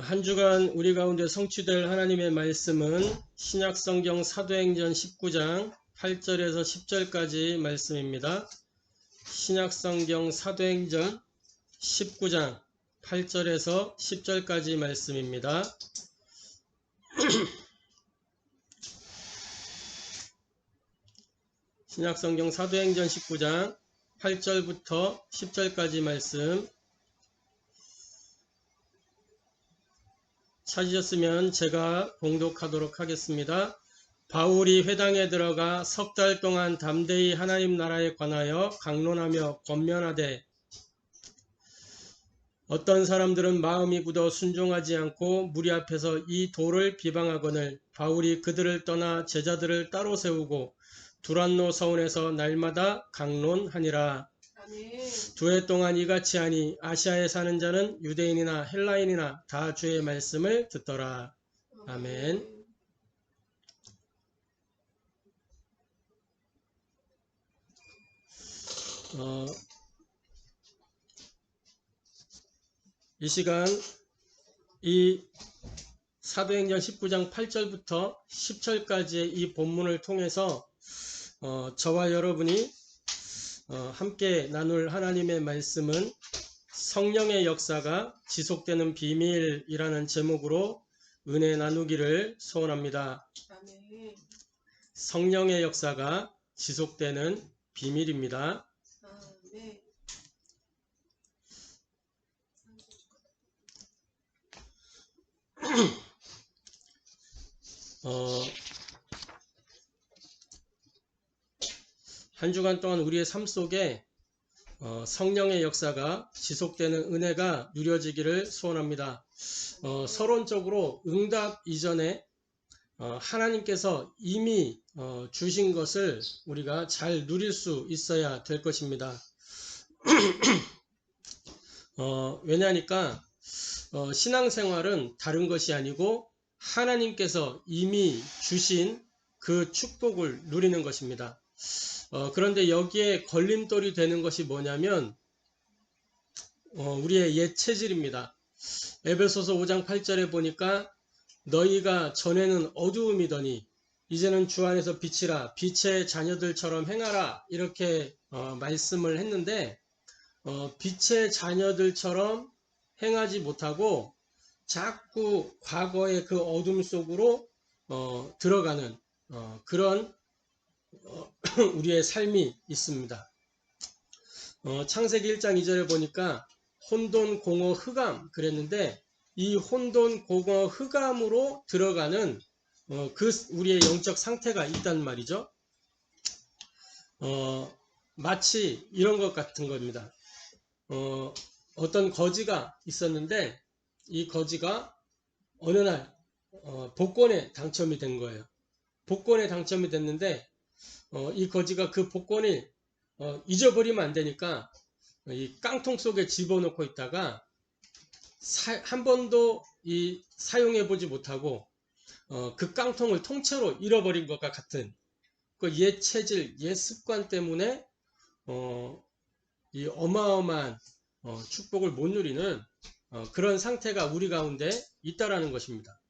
한 주간 우리 가운데 성취될 하나님의 말씀은 신약성경 사도행전 19장 8절에서 10절까지 말씀입니다. 신약성경 사도행전 19장 8절에서 10절까지 말씀입니다. 신약성경 사도행전 19장 8절부터 10절까지 말씀 찾으셨으면 제가 봉독하도록 하겠습니다. 바울이 회당에 들어가 석 달 동안 담대히 하나님 나라에 관하여 강론하며 권면하되 어떤 사람들은 마음이 굳어 순종하지 않고 무리 앞에서 이 돌을 비방하거늘 바울이 그들을 떠나 제자들을 따로 세우고 두란노 서원에서 날마다 강론하니라. 두 해 동안 이같이 하니 아시아에 사는 자는 유대인이나 헬라인이나 다 주의 말씀을 듣더라. 아멘. 이 시간 이 사도행전 19장 8절부터 10절까지의 이 본문을 통해서 저와 여러분이 함께 나눌 하나님의 말씀은 성령의 역사가 지속되는 비밀이라는 제목으로 은혜 나누기를 소원합니다. 아멘. 성령의 역사가 지속되는 비밀입니다. 아멘. 한 주간 동안 우리의 삶 속에 성령의 역사가 지속되는 은혜가 누려지기를 소원합니다. 서론적으로 응답 이전에 하나님께서 이미 주신 것을 우리가 잘 누릴 수 있어야 될 것입니다. 왜냐하니까 신앙생활은 다른 것이 아니고 하나님께서 이미 주신 그 축복을 누리는 것입니다. 그런데 여기에 걸림돌이 되는 것이 뭐냐면 우리의 옛 체질입니다. 에베소서 5장 8절에 보니까 너희가 전에는 어두움이더니 이제는 주 안에서 빛이라 빛의 자녀들처럼 행하라 이렇게 말씀을 했는데 빛의 자녀들처럼 행하지 못하고 자꾸 과거의 그 어둠 속으로 들어가는 그런 우리의 삶이 있습니다. 창세기 1장 2절에 보니까 혼돈, 공허, 흑암 그랬는데 이 혼돈, 공허, 흑암으로 들어가는 그 우리의 영적 상태가 있단 말이죠. 마치 이런 것 같은 겁니다. 어떤 거지가 있었는데 이 거지가 어느 날 복권에 당첨이 된 거예요. 복권에 당첨이 됐는데 이 거지가 그 복권을 잊어버리면 안 되니까 이 깡통 속에 집어넣고 있다가 한 번도 사용해 보지 못하고 그 깡통을 통째로 잃어버린 것과 같은 그 옛 체질, 옛 습관 때문에 이 어마어마한 축복을 못 누리는 그런 상태가 우리 가운데 있다라는 것입니다.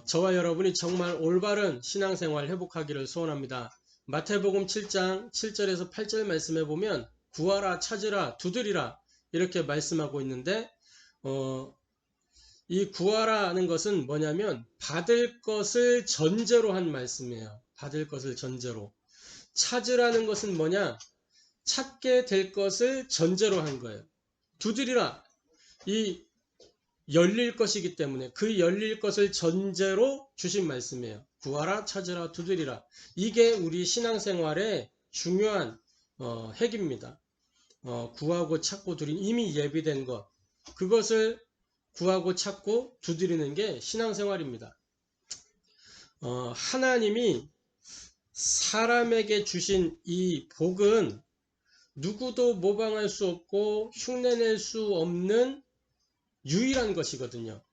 저와 여러분이 정말 올바른 신앙생활 회복하기를 소원합니다. 마태복음 7장 7절에서 8절 말씀해 보면 구하라, 찾으라, 두드리라 이렇게 말씀하고 있는데 이 구하라는 것은 뭐냐면 받을 것을 전제로 한 말씀이에요. 받을 것을 전제로. 찾으라는 것은 뭐냐? 찾게 될 것을 전제로 한 거예요. 두드리라. 이 열릴 것이기 때문에 그 열릴 것을 전제로 주신 말씀이에요. 구하라, 찾으라, 두드리라. 이게 우리 신앙생활의 중요한 핵입니다. 구하고 찾고 두드리는 이미 예비된 것. 그것을 구하고 찾고 두드리는 게 신앙생활입니다. 하나님이 사람에게 주신 이 복은 누구도 모방할 수 없고 흉내낼 수 없는 유일한 것이거든요.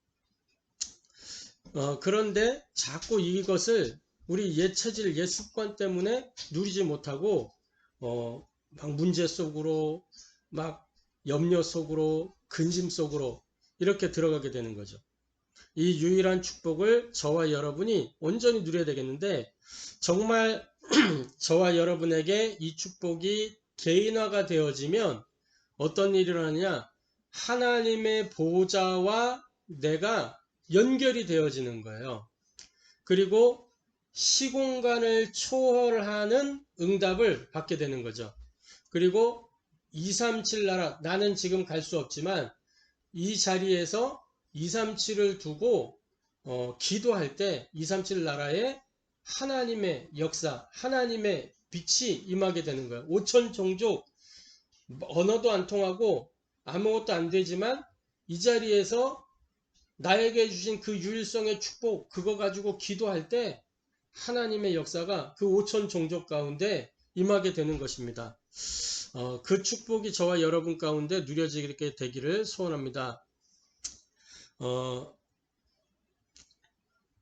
그런데 자꾸 이것을 우리 옛 체질, 옛 습관 때문에 누리지 못하고 막 문제 속으로, 막 염려 속으로, 근심 속으로 이렇게 들어가게 되는 거죠. 이 유일한 축복을 저와 여러분이 온전히 누려야 되겠는데, 정말 저와 여러분에게 이 축복이 개인화가 되어지면 어떤 일이 일어나느냐, 하나님의 보좌와 내가 연결이 되어지는 거예요. 그리고 시공간을 초월하는 응답을 받게 되는 거죠. 그리고 237 나라, 나는 지금 갈 수 없지만 이 자리에서 237을 두고 기도할 때 237 나라에 하나님의 역사, 하나님의 빛이 임하게 되는 거예요. 5천 종족, 언어도 안 통하고 아무것도 안 되지만 이 자리에서 나에게 주신 그 유일성의 축복, 그거 가지고 기도할 때 하나님의 역사가 그 5천 종족 가운데 임하게 되는 것입니다. 그 축복이 저와 여러분 가운데 누려지게 되기를 소원합니다.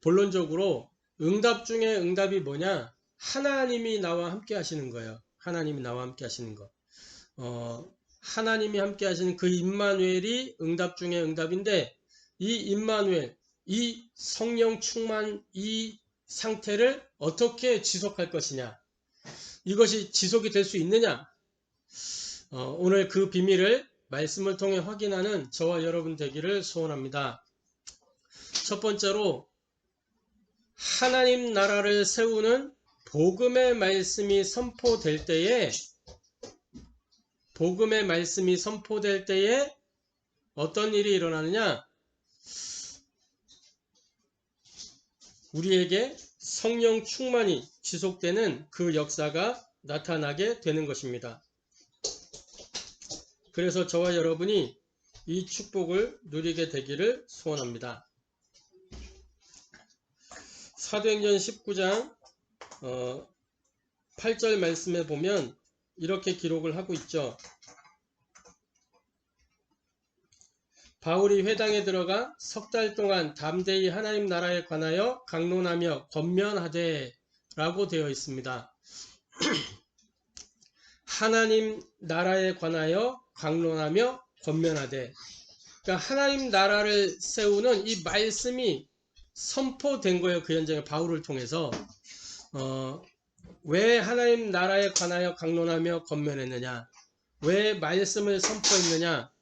본론적으로 응답 중에 응답이 뭐냐? 하나님이 나와 함께 하시는 거예요. 하나님이 나와 함께 하시는 거. 하나님이 함께 하시는 그 임마누엘이 응답 중에 응답인데, 이 임마누엘, 이 성령 충만 이 상태를 어떻게 지속할 것이냐, 이것이 지속이 될 수 있느냐, 오늘 그 비밀을 말씀을 통해 확인하는 저와 여러분 되기를 소원합니다. 첫 번째로, 하나님 나라를 세우는 복음의 말씀이 선포될 때에 어떤 일이 일어나느냐, 우리에게 성령 충만이 지속되는 그 역사가 나타나게 되는 것입니다. 그래서 저와 여러분이 이 축복을 누리게 되기를 소원합니다. 사도행전 19장 8절 말씀에 보면 이렇게 기록을 하고 있죠. 바울이 회당에 들어가 석 달 동안 담대히 하나님 나라에 관하여 강론하며 권면하되 라고 되어 있습니다. 하나님 나라에 관하여 강론하며 권면하되, 그러니까 하나님 나라를 세우는 이 말씀이 선포된 거예요. 그 현장에 바울을 통해서. 왜 하나님 나라에 관하여 강론하며 권면했느냐, 왜 말씀을 선포했느냐,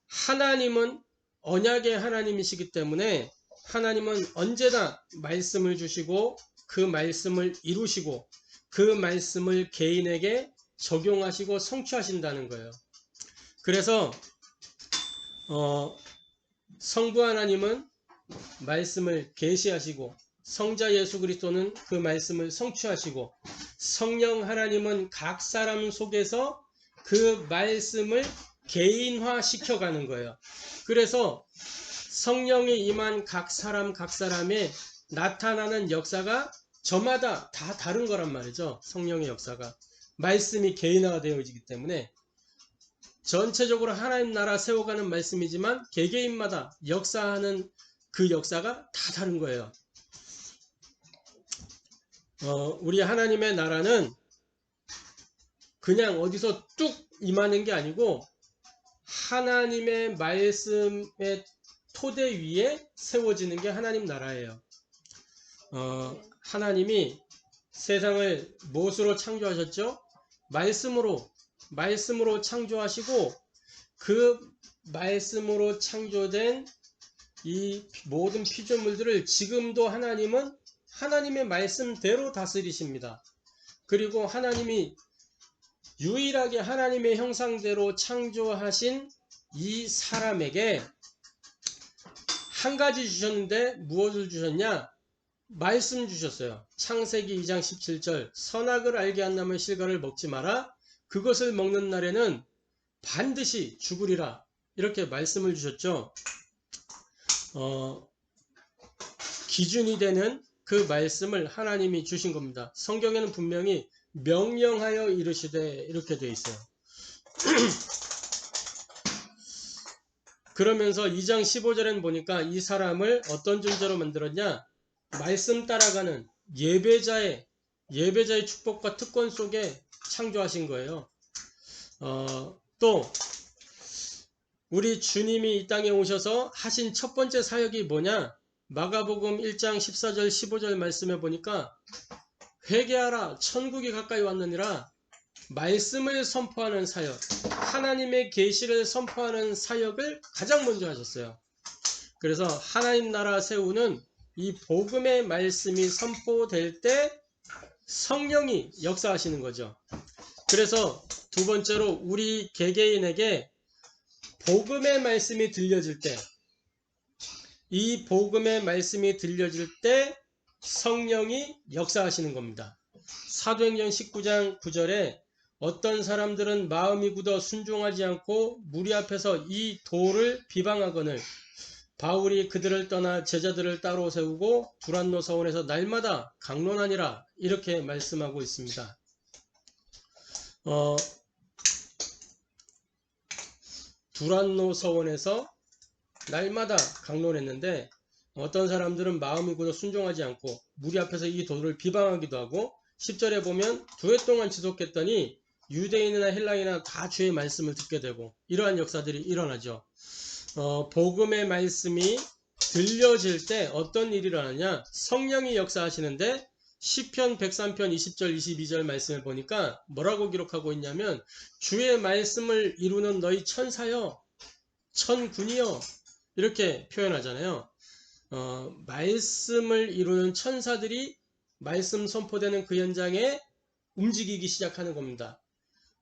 하나님은 언약의 하나님이시기 때문에 하나님은 언제나 말씀을 주시고 그 말씀을 이루시고 그 말씀을 개인에게 적용하시고 성취하신다는 거예요. 그래서 성부 하나님은 말씀을 계시하시고 성자 예수 그리스도는 그 말씀을 성취하시고 성령 하나님은 각 사람 속에서 그 말씀을 개인화 시켜가는 거예요. 그래서 성령이 임한 각 사람에 나타나는 역사가 저마다 다 다른 거란 말이죠. 성령의 역사가. 말씀이 개인화가 되어지기 때문에 전체적으로 하나님 나라 세워가는 말씀이지만 개개인마다 역사하는 그 역사가 다 다른 거예요. 우리 하나님의 나라는 그냥 어디서 뚝 임하는 게 아니고 하나님의 말씀의 토대 위에 세워지는 게 하나님 나라예요. 하나님이 세상을 무엇으로 창조하셨죠? 말씀으로 창조하시고 그 말씀으로 창조된 이 모든 피조물들을 지금도 하나님은 하나님의 말씀대로 다스리십니다. 그리고 하나님이 유일하게 하나님의 형상대로 창조하신 이 사람에게 한 가지 주셨는데 무엇을 주셨냐? 말씀 주셨어요. 창세기 2장 17절 선악을 알게 한다면 실과를 먹지 마라. 그것을 먹는 날에는 반드시 죽으리라. 이렇게 말씀을 주셨죠. 기준이 되는 그 말씀을 하나님이 주신 겁니다. 성경에는 분명히 명령하여 이르시되 이렇게 되어 있어요. 그러면서 2장 15절에는 보니까 이 사람을 어떤 존재로 만들었냐? 말씀 따라가는 예배자의 축복과 특권 속에 창조하신 거예요. 또 우리 주님이 이 땅에 오셔서 하신 첫 번째 사역이 뭐냐? 마가복음 1장 14절 15절 말씀해 보니까 회개하라 천국이 가까이 왔느니라 말씀을 선포하는 사역, 하나님의 계시를 선포하는 사역을 가장 먼저 하셨어요. 그래서 하나님 나라 세우는 이 복음의 말씀이 선포될 때 성령이 역사하시는 거죠. 그래서 두 번째로 우리 개개인에게 복음의 말씀이 들려질 때, 이 복음의 말씀이 들려질 때 성령이 역사하시는 겁니다. 사도행전 19장 9절에 어떤 사람들은 마음이 굳어 순종하지 않고 무리 앞에서 이 도를 비방하거늘 바울이 그들을 떠나 제자들을 따로 세우고 두란노 서원에서 날마다 강론하니라 이렇게 말씀하고 있습니다. 두란노 서원에서 날마다 강론했는데 어떤 사람들은 마음이 굳어 순종하지 않고 무리 앞에서 이 도를 비방하기도 하고 10절에 보면 2해 동안 지속했더니 유대인이나 헬라인이나 다 주의 말씀을 듣게 되고 이러한 역사들이 일어나죠. 복음의 말씀이 들려질 때 어떤 일이 일어나냐? 성령이 역사하시는데 시편 103편 20절 22절 말씀을 보니까 뭐라고 기록하고 있냐면 주의 말씀을 이루는 너희 천사여 천군이여 이렇게 표현하잖아요. 말씀을 이루는 천사들이 말씀 선포되는 그 현장에 움직이기 시작하는 겁니다.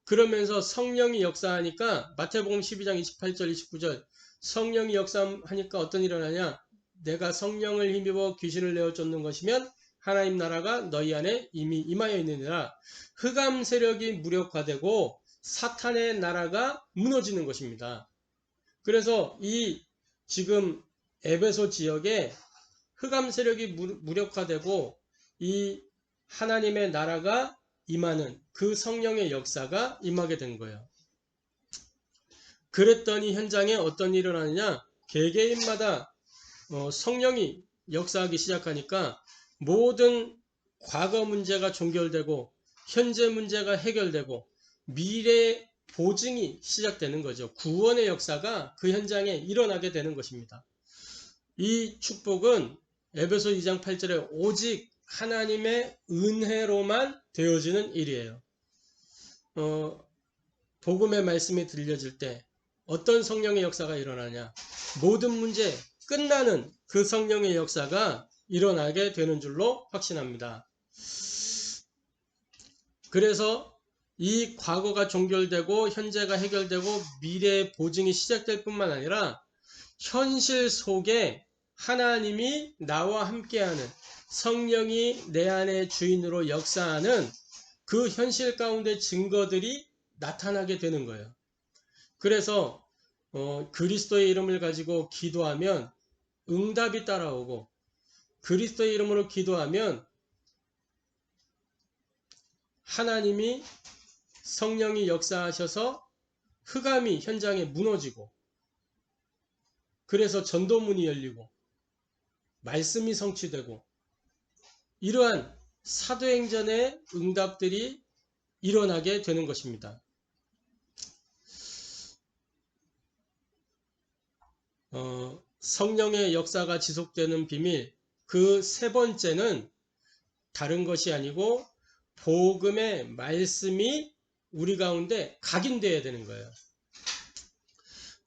그러면서 성령이 역사하니까 마태복음 12장 28절 29절 성령이 역사하니까 어떤 일이 일어나냐? 내가 성령을 힘입어 귀신을 내어 쫓는 것이면 하나님 나라가 너희 안에 이미 임하여 있느니라. 흑암 세력이 무력화되고 사탄의 나라가 무너지는 것입니다. 그래서 이 지금 에베소 지역에 흑암 세력이 무력화되고 이 하나님의 나라가 임하는 그 성령의 역사가 임하게 된 거예요. 그랬더니 현장에 어떤 일이 일어나느냐? 개개인마다 성령이 역사하기 시작하니까 모든 과거 문제가 종결되고 현재 문제가 해결되고 미래 보증이 시작되는 거죠. 구원의 역사가 그 현장에 일어나게 되는 것입니다. 이 축복은 에베소 2장 8절에 오직 하나님의 은혜로만 되어지는 일이에요. 복음의 말씀이 들려질 때 어떤 성령의 역사가 일어나냐? 모든 문제 끝나는 그 성령의 역사가 일어나게 되는 줄로 확신합니다. 그래서 이 과거가 종결되고 현재가 해결되고 미래의 보증이 시작될 뿐만 아니라 현실 속에 하나님이 나와 함께하는 성령이 내 안에 주인으로 역사하는 그 현실 가운데 증거들이 나타나게 되는 거예요. 그래서 그리스도의 이름을 가지고 기도하면 응답이 따라오고 그리스도의 이름으로 기도하면 하나님이 성령이 역사하셔서 흑암이 현장에 무너지고 그래서 전도문이 열리고 말씀이 성취되고 이러한 사도행전의 응답들이 일어나게 되는 것입니다. 성령의 역사가 지속되는 비밀 그 세 번째는 다른 것이 아니고 복음의 말씀이 우리 가운데 각인되어야 되는 거예요.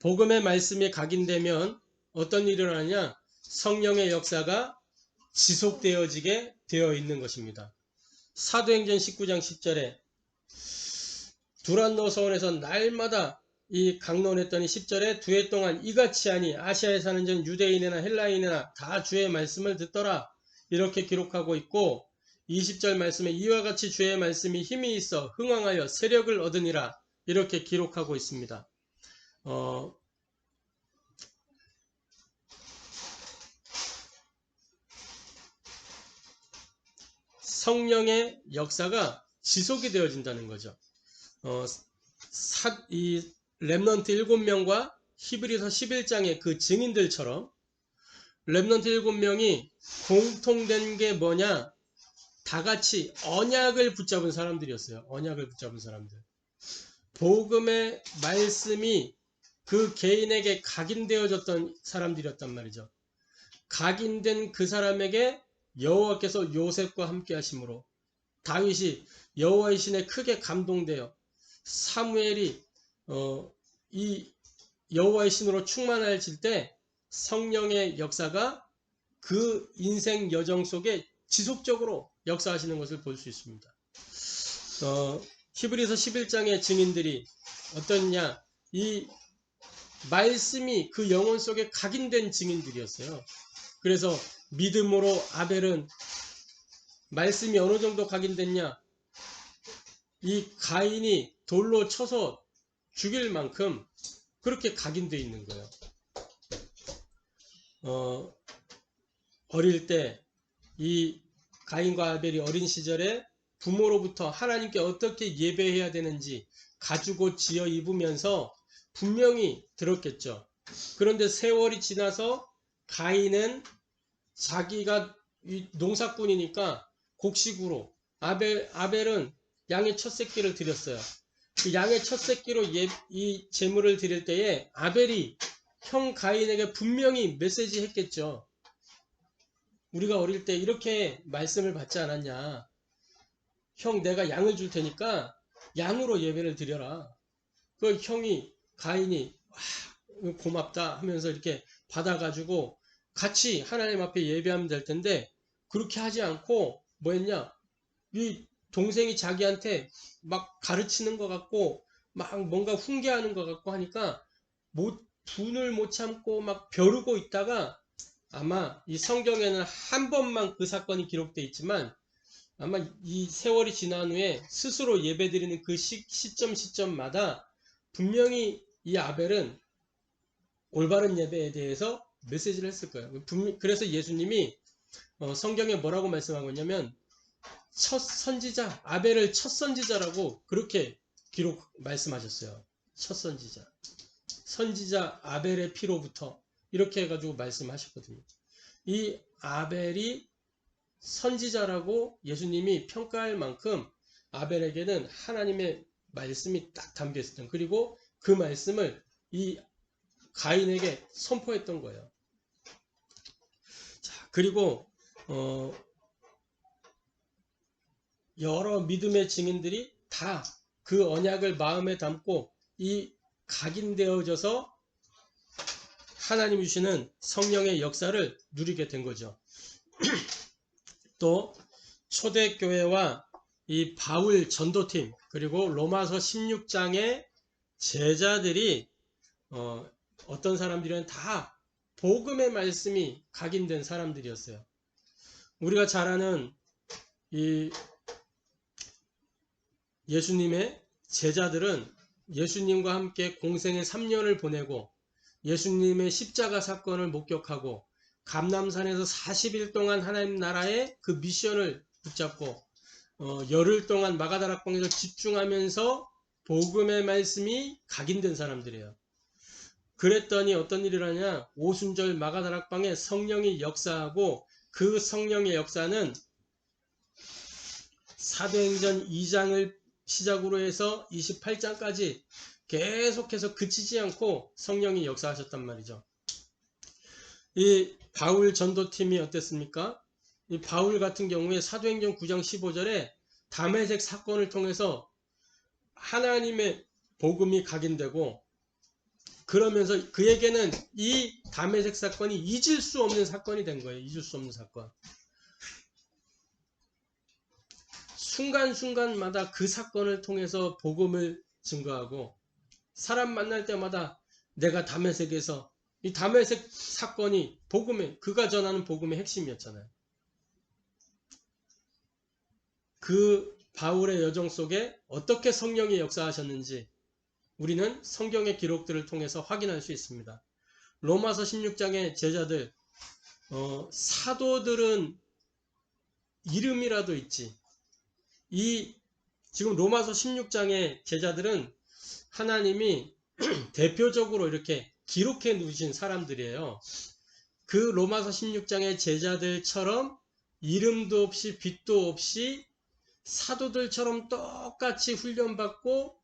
복음의 말씀이 각인되면 어떤 일이 일어나냐? 성령의 역사가 지속되어지게 되어 있는 것입니다. 사도행전 19장 10절에 두란노 서원에서 날마다 이 강론했더니 10절에 2해 동안 이같이 하니 아시아에 사는 전 유대인이나 헬라인이나 다 주의 말씀을 듣더라 이렇게 기록하고 있고 20절 말씀에 이와 같이 주의 말씀이 힘이 있어 흥왕하여 세력을 얻으니라 이렇게 기록하고 있습니다. 성령의 역사가 지속이 되어진다는 거죠. 이 렘넌트 7명과 히브리서 11장의 그 증인들처럼 렘넌트 7명이 공통된 게 뭐냐? 다 같이 언약을 붙잡은 사람들이었어요. 언약을 붙잡은 사람들. 복음의 말씀이 그 개인에게 각인되어졌던 사람들이었단 말이죠. 각인된 그 사람에게 여호와께서 요셉과 함께 하심으로 다윗이 여호와의 신에 크게 감동되어 사무엘이 이 여호와의 신으로 충만해질 때 성령의 역사가 그 인생 여정 속에 지속적으로 역사하시는 것을 볼 수 있습니다. 히브리서 11장의 증인들이 어떠냐, 이 말씀이 그 영혼 속에 각인된 증인들이었어요. 그래서 믿음으로 아벨은 말씀이 어느 정도 각인됐냐, 이 가인이 돌로 쳐서 죽일 만큼 그렇게 각인되어 있는 거예요. 어릴 때 이 가인과 아벨이 어린 시절에 부모로부터 하나님께 어떻게 예배해야 되는지 가죽옷 지어 입으면서 분명히 들었겠죠. 그런데 세월이 지나서 가인은 자기가 농사꾼이니까 곡식으로, 아벨은 양의 첫 새끼를 드렸어요. 그 양의 첫 새끼로 이 제물을 드릴 때에 아벨이 형 가인에게 분명히 메시지 했겠죠. 우리가 어릴 때 이렇게 말씀을 받지 않았냐. 형, 내가 양을 줄 테니까 양으로 예배를 드려라. 그 형이, 가인이 고맙다 하면서 이렇게 받아가지고 같이 하나님 앞에 예배하면 될 텐데, 그렇게 하지 않고 뭐 했냐, 이 동생이 자기한테 막 가르치는 것 같고 막 뭔가 훈계하는 것 같고 하니까 분을 못 참고 막 벼르고 있다가, 아마 이 성경에는 한 번만 그 사건이 기록되어 있지만 아마 이 세월이 지난 후에 스스로 예배드리는 그 시점마다 분명히 이 아벨은 올바른 예배에 대해서 메시지를 했을 거예요. 그래서 예수님이 성경에 뭐라고 말씀하고 있냐면, 첫 선지자, 아벨을 첫 선지자라고 그렇게 말씀하셨어요. 첫 선지자 아벨의 피로부터, 이렇게 해가지고 말씀하셨거든요. 이 아벨이 선지자라고 예수님이 평가할 만큼 아벨에게는 하나님의 말씀이 딱 담겨 있었던, 그리고 그 말씀을 이 가인에게 선포했던 거예요. 자, 그리고 여러 믿음의 증인들이 다 그 언약을 마음에 담고 이 각인되어져서 하나님 주시는 성령의 역사를 누리게 된 거죠. 또 초대교회와 이 바울 전도팀, 그리고 로마서 16장의 제자들이 어떤 사람들은 다 복음의 말씀이 각인된 사람들이었어요. 우리가 잘 아는 이 예수님의 제자들은 예수님과 함께 공생의 3년을 보내고 예수님의 십자가 사건을 목격하고 감람산에서 40일 동안 하나님 나라의 그 미션을 붙잡고 열흘 동안 마가다락방에서 집중하면서 복음의 말씀이 각인된 사람들이에요. 그랬더니 어떤 일이 일어나냐, 오순절 마가다락방에 성령이 역사하고, 그 성령의 역사는 사도행전 2장을 시작으로 해서 28장까지 계속해서 그치지 않고 성령이 역사하셨단 말이죠. 이 바울 전도팀이 어땠습니까? 이 바울 같은 경우에 사도행전 9장 15절에 다메섹 사건을 통해서 하나님의 복음이 각인되고, 그러면서 그에게는 이 다메섹 사건이 잊을 수 없는 사건이 된 거예요. 잊을 수 없는 사건. 순간순간마다 그 사건을 통해서 복음을 증거하고, 사람 만날 때마다 내가 다메섹에서, 이 다메섹 사건이 그가 전하는 복음의 핵심이었잖아요. 그 바울의 여정 속에 어떻게 성령이 역사하셨는지 우리는 성경의 기록들을 통해서 확인할 수 있습니다. 로마서 16장의 제자들, 사도들은 이름이라도 있지. 지금 로마서 16장의 제자들은 하나님이 대표적으로 이렇게 기록해 놓으신 사람들이에요. 그 로마서 16장의 제자들처럼 이름도 없이 빛도 없이 사도들처럼 똑같이 훈련받고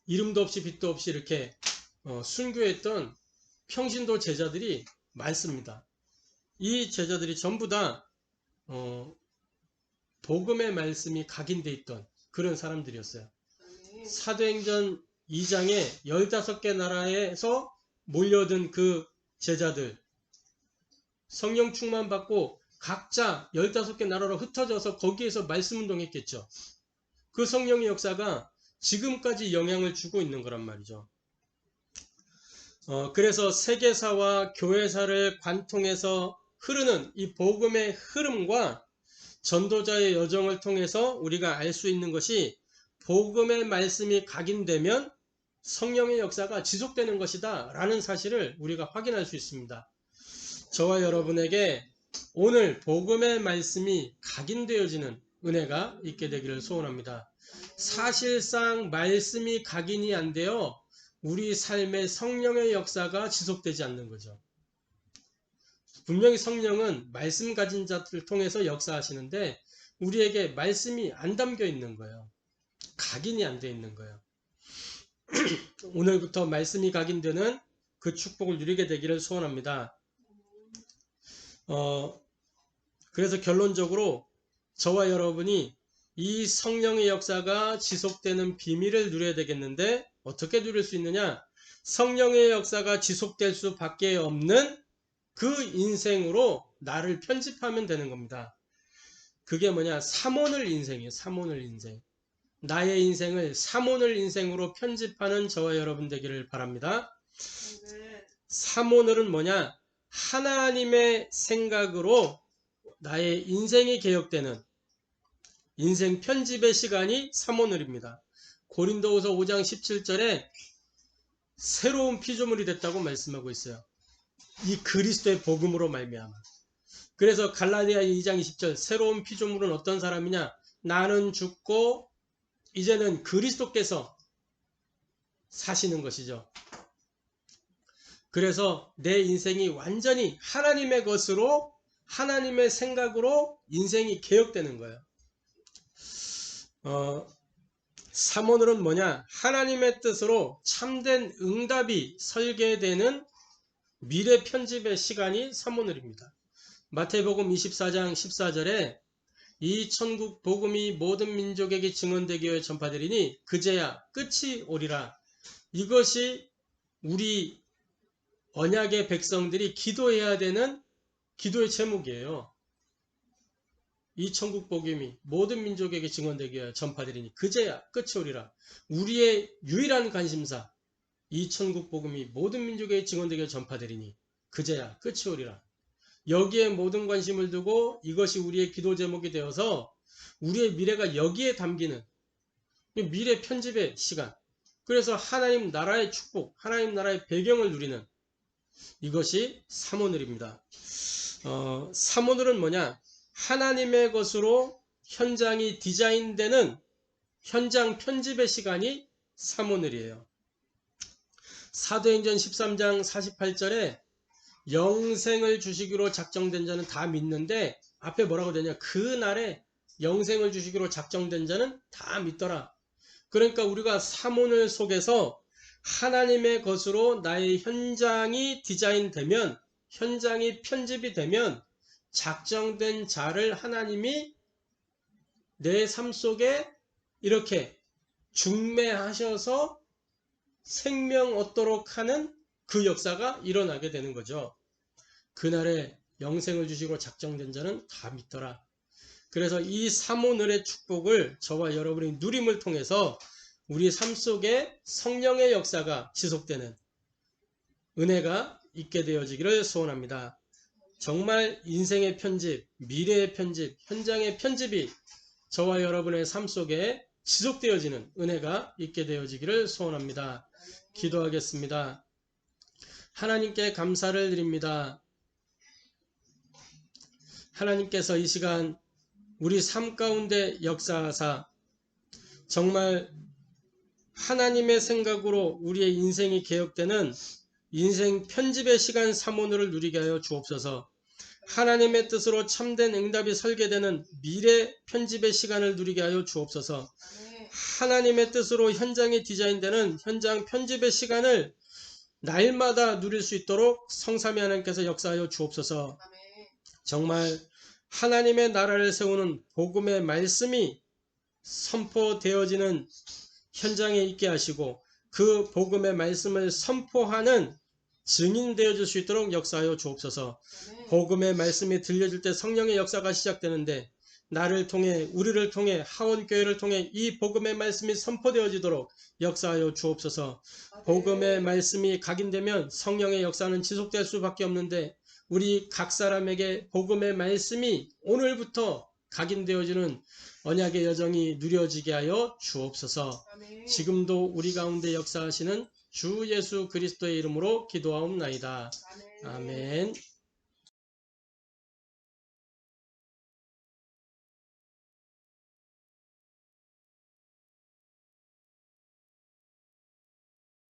이름도 없이 빛도 없이 이렇게 순교했던 평신도 제자들이 많습니다. 이 제자들이 전부 다 복음의 말씀이 각인되어 있던 그런 사람들이었어요. 사도행전 2장에 15개 나라에서 몰려든 그 제자들, 성령 충만 받고 각자 15개 나라로 흩어져서 거기에서 말씀 운동했겠죠. 그 성령의 역사가 지금까지 영향을 주고 있는 거란 말이죠. 그래서 세계사와 교회사를 관통해서 흐르는 이 복음의 흐름과 전도자의 여정을 통해서 우리가 알 수 있는 것이 복음의 말씀이 각인되면 성령의 역사가 지속되는 것이다 라는 사실을 우리가 확인할 수 있습니다. 저와 여러분에게 오늘 복음의 말씀이 각인되어지는 은혜가 있게 되기를 소원합니다. 사실상 말씀이 각인이 안 되어 우리 삶의 성령의 역사가 지속되지 않는 거죠. 분명히 성령은 말씀 가진 자들을 통해서 역사하시는데 우리에게 말씀이 안 담겨 있는 거예요. 각인이 안 돼 있는 거예요. 오늘부터 말씀이 각인되는 그 축복을 누리게 되기를 소원합니다. 그래서 결론적으로 저와 여러분이 이 성령의 역사가 지속되는 비밀을 누려야 되겠는데 어떻게 누릴 수 있느냐? 성령의 역사가 지속될 수밖에 없는 그 인생으로 나를 편집하면 되는 겁니다. 그게 뭐냐? 삼오늘 인생이에요. 삼오늘 인생. 나의 인생을 삼오늘 인생으로 편집하는 저와 여러분 되기를 바랍니다. 삼오늘은 뭐냐? 하나님의 생각으로 나의 인생이 개혁되는 인생 편집의 시간이 삼오늘입니다. 고린도후서 5장 17절에 새로운 피조물이 됐다고 말씀하고 있어요. 이 그리스도의 복음으로 말미암아. 그래서 갈라디아 2장 20절 새로운 피조물은 어떤 사람이냐? 나는 죽고 이제는 그리스도께서 사시는 것이죠. 그래서 내 인생이 완전히 하나님의 것으로 하나님의 생각으로 인생이 개혁되는 거예요. 삼오늘은 뭐냐? 하나님의 뜻으로 참된 응답이 설계되는 미래 편집의 시간이 삼오늘입니다. 마태복음 24장 14절에 이 천국 복음이 모든 민족에게 증언되기 위해 전파되리니 그제야 끝이 오리라. 이것이 우리 언약의 백성들이 기도해야 되는 기도의 제목이에요. 이 천국 복음이 모든 민족에게 증언되기 위해 전파되리니 그제야 끝이 오리라. 우리의 유일한 관심사 이 천국 복음이 모든 민족에게 증언되기 위해 전파되리니 그제야 끝이 오리라. 여기에 모든 관심을 두고 이것이 우리의 기도 제목이 되어서 우리의 미래가 여기에 담기는 미래 편집의 시간. 그래서 하나님 나라의 축복, 하나님 나라의 배경을 누리는 이것이 삼오늘입니다. 삼오늘은 뭐냐? 하나님의 것으로 현장이 디자인되는 현장 편집의 시간이 삼오늘이에요. 사도행전 13장 48절에 영생을 주시기로 작정된 자는 다 믿는데 앞에 뭐라고 되냐? 그날에 영생을 주시기로 작정된 자는 다 믿더라. 그러니까 우리가 삼오늘 속에서 하나님의 것으로 나의 현장이 디자인되면 현장이 편집이 되면 작정된 자를 하나님이 내 삶 속에 이렇게 중매하셔서 생명 얻도록 하는 그 역사가 일어나게 되는 거죠. 그날에 영생을 주시고 작정된 자는 다 믿더라. 그래서 이 삼오늘의 축복을 저와 여러분이 누림을 통해서 우리 삶 속에 성령의 역사가 지속되는 은혜가 있게 되어지기를 소원합니다. 정말 인생의 편집, 미래의 편집, 현장의 편집이 저와 여러분의 삶 속에 지속되어지는 은혜가 있게 되어지기를 소원합니다. 기도하겠습니다. 하나님께 감사를 드립니다. 하나님께서 이 시간 우리 삶 가운데 역사하사 정말 하나님의 생각으로 우리의 인생이 개혁되는 인생 편집의 시간 삼오늘을 누리게 하여 주옵소서. 하나님의 뜻으로 참된 응답이 설계되는 미래 편집의 시간을 누리게 하여 주옵소서. 하나님의 뜻으로 현장에 디자인되는 현장 편집의 시간을 날마다 누릴 수 있도록 성삼위 하나님께서 역사하여 주옵소서. 정말 하나님의 나라를 세우는 복음의 말씀이 선포되어지는 현장에 있게 하시고 그 복음의 말씀을 선포하는 증인 되어줄 수 있도록 역사하여 주옵소서. 복음의 말씀이 들려질 때 성령의 역사가 시작되는데 나를 통해 우리를 통해 하원교회를 통해 이 복음의 말씀이 선포되어지도록 역사하여 주옵소서. 복음의 말씀이 각인되면 성령의 역사는 지속될 수밖에 없는데 우리 각 사람에게 복음의 말씀이 오늘부터 각인되어지는 언약의 여정이 누려지게 하여 주옵소서. 지금도 우리 가운데 역사하시는 주 예수 그리스도의 이름으로 기도하옵나이다. 아멘.